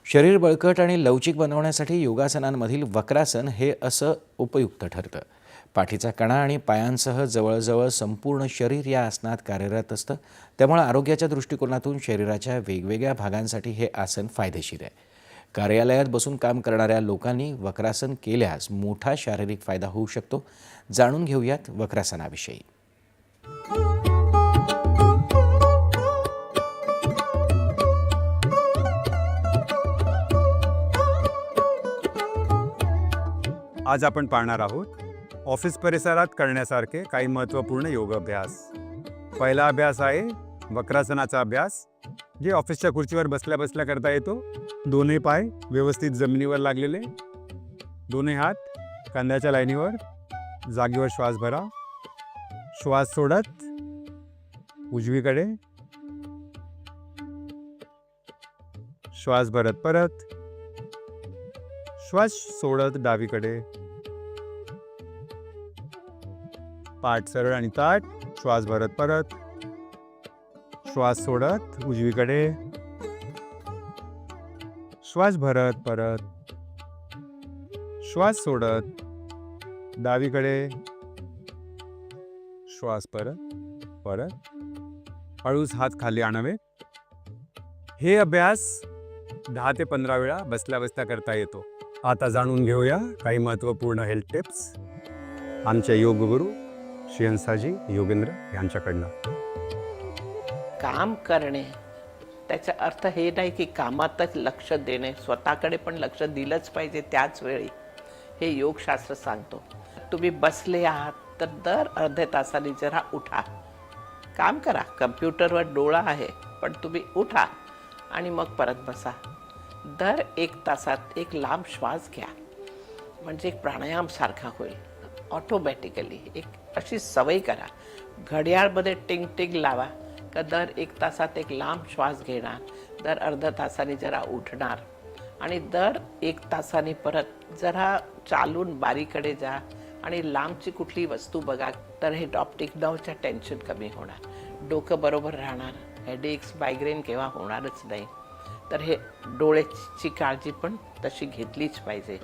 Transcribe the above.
शरीर बळकट आणि लवचिक बनवण्यासाठी योगासनांमधील वक्रासन हे असं उपयुक्त ठरतं. पाठीचा कणा आणि पायांसह जवळजवळ संपूर्ण शरीर या आसनात कार्यरत असतं. त्यामुळे आरोग्याच्या दृष्टिकोनातून शरीराच्या वेगवेगळ्या भागांसाठी हे आसन फायदेशीर आहे. कार्यालयात बसून काम करणाऱ्या लोकांनी वक्रासन केल्यास मोठा शारीरिक फायदा होऊ शकतो. जाणून घेऊयात वक्रासनाविषयी. आज आपण पाहणार आहोत ऑफिस परिसरात करण्यासारखे काही महत्त्वपूर्ण योग अभ्यास. पहिला अभ्यास आहे वक्रासनाचा अभ्यास, जे ऑफिसच्या खुर्चीवर बसल्या बसल्या करता येतो. दोन्ही पाय व्यवस्थित जमिनीवर लागलेले, दोन्ही हात खांद्याच्या लाईनीवर. जागेवर श्वास भरा. श्वास सोडत उजवीकडे, श्वास भरत परत, श्वास सोडत डावीकडे. पाठ सरळ आणि ताठ. श्वास भरत परत, श्वास सोडत उजवीकडे, श्वास भरत परत, श्वास सोडत डावीकडे, श्वास परत. हळूच हात खाली आणावे. हे अभ्यास 10 ते 15 वेळा बसल्या बसल्या करता येतो. आता जाणून घेऊया काही महत्त्वपूर्ण हेल्थ टिप्स आमचे योग गुरु श्री हंसाजी योगेंद्र यांच्याकडनं. काम करणे त्याचा अर्थ हे नाही की कामातच लक्ष देणे, स्वतःकडे पण लक्ष दिलंच पाहिजे त्याच वेळी. हे योगशास्त्र सांगतो. तुम्ही बसले आहात तर दर अर्ध्या तासाने जरा उठा, काम करा. कम्प्युटरवर डोळा आहे पण तुम्ही उठा आणि मग परत बसा. दर 1 तासात एक लांब श्वास घ्या, म्हणजे एक प्राणायाम सारखा होईल. ऑटोमॅटिकली एक अशी सवय करा. घड्याळमध्ये टिंग टिंग लावा का दर 1 तासात एक लांब श्वास घेणार, दर अर्ध्या तासाने जरा उठणार आणि दर 1 तासाने परत जरा चालून बारीकडे जा आणि लांबची कुठली वस्तू बघा. तर हे ऑप्टिक नर्वचं टेन्शन कमी होणार, डोकं बरोबर राहणार, हेडेक्स मायग्रेन केव्हा होणारच नाही. तर हे डोळ्याची काळजी पण तशी घेतलीच पाहिजे.